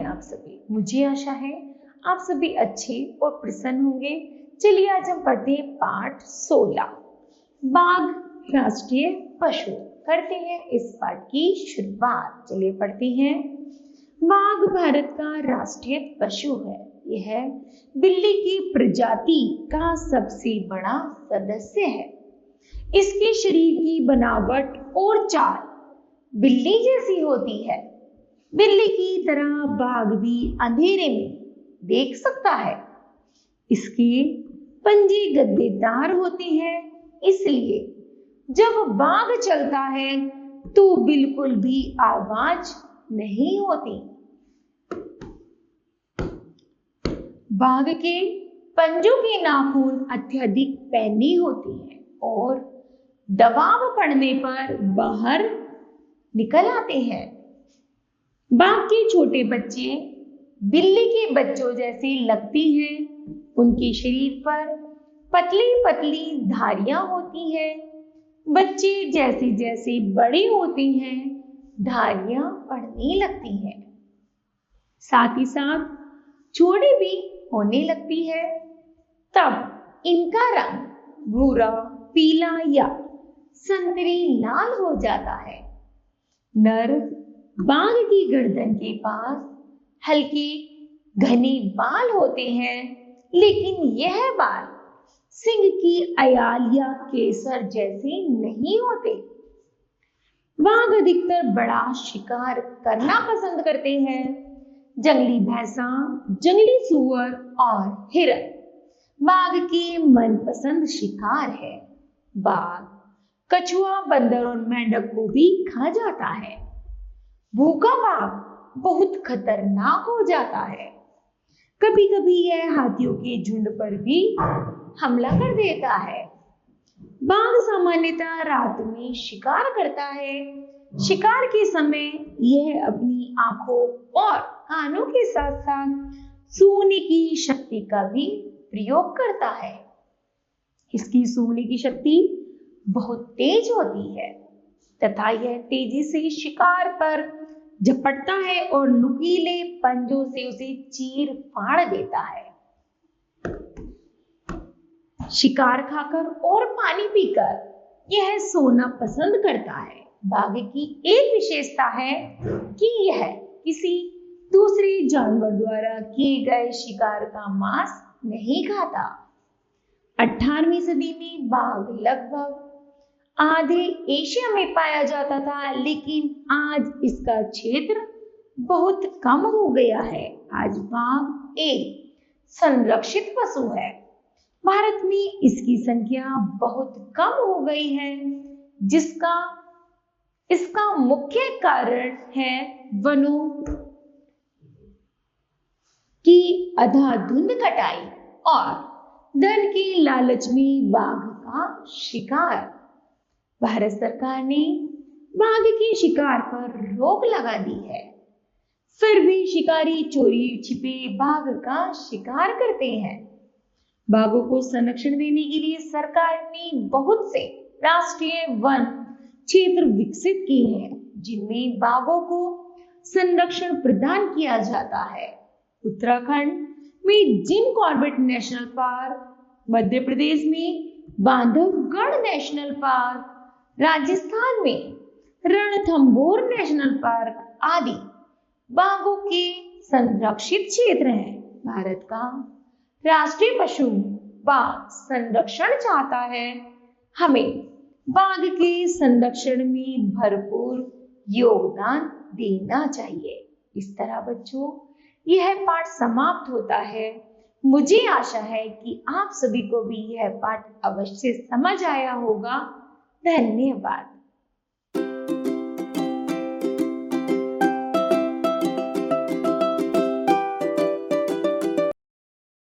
आप सभी? मुझे आशा है आप सभी अच्छे और प्रसन्न होंगे। चलिए आज हम पढ़ते हैं पाठ 16, बाघ राष्ट्रीय पशु। करते हैं इस पाठ की शुरुआत। चलिए पढ़ते हैं। बाघ भारत का राष्ट्रीय पशु है। यह बिल्ली की प्रजाति का सबसे बड़ा सदस्य है। इसके शरीर की बनावट और चाल बिल्ली जैसी होती है। बिल्ली की तरह बाघ भी अंधेरे में देख सकता है। इसके पंजे गद्देदार होते हैं, इसलिए जब बाघ चलता है तो बिल्कुल भी आवाज नहीं होती। बाघ के पंजों के नाखून अत्यधिक पैनी होती हैं और दबाव पड़ने पर बाहर निकल आते हैं। बाघ के छोटे बच्चे बिल्ली के बच्चों जैसे लगते हैं। उनके शरीर पर पतली पतली धारियां होती हैं। बच्चे जैसे जैसे बड़े होते हैं धारियां बढ़ने लगती हैं। साथ ही साथ चोड़ी भी होने लगती है। तब इनका रंग भूरा, पीला या संतरी लाल हो जाता है। नर बाघ की गर्दन के पास हल्के घने बाल होते हैं, लेकिन यह बाल सिंह की अयाल या केसर जैसे नहीं होते। बाघ अधिकतर बड़ा शिकार करना पसंद करते हैं। जंगली भैंसा, जंगली सूअर और हिरन बाघ के मनपसंद शिकार है। बाघ कछुआ, बंदर और मेंढक को भी खा जाता है। भूखा बाघ बहुत खतरनाक हो जाता है। कभी कभी यह हाथियों के झुंड पर भी हमला कर देता है। बाघ सामान्यतः रात में शिकार करता है। शिकार के समय यह अपनी आंखों और कानों के साथ साथ सूंघने की शक्ति का भी प्रयोग करता है। इसकी सूंघने की शक्ति बहुत तेज होती है तथा यह तेजी से शिकार पर झपटता है और नुकीले पंजों से उसे चीर फाड़ देता है। शिकार खाकर और पानी पीकर यह सोना पसंद करता है। बाघ की एक विशेषता है कि यह किसी दूसरे जानवर द्वारा किए गए शिकार का मांस नहीं खाता। 18वीं सदी में बाघ लगभग आधे एशिया में पाया जाता था, लेकिन आज इसका क्षेत्र बहुत कम हो गया है। आज बाघ एक संरक्षित पशु है। भारत में इसकी संख्या बहुत कम हो गई है, इसका मुख्य कारण है वनों की अंधाधुंध कटाई और धन के लालच में बाघ का शिकार। भारत सरकार ने बाघ के शिकार पर रोक लगा दी है, फिर भी शिकारी चोरी छिपे बाघ का शिकार करते हैं। बाघों को संरक्षण देने के लिए सरकार ने बहुत से राष्ट्रीय वन क्षेत्र विकसित किए हैं, जिनमें बाघों को संरक्षण प्रदान किया जाता है। उत्तराखंड में Jim Corbett national park, Madhya Pradesh में बांधवगढ़ नेशनल पार्क, राजस्थान में रणथंभौर नेशनल पार्क आदि बाघों के संरक्षित क्षेत्र हैं। भारत का राष्ट्रीय पशु बाघ संरक्षण चाहता है। हमें बाघ के संरक्षण में भरपूर योगदान देना चाहिए। इस तरह बच्चों यह पाठ समाप्त होता है। मुझे आशा है कि आप सभी को भी यह पाठ अवश्य समझ आया होगा। धन्यवाद।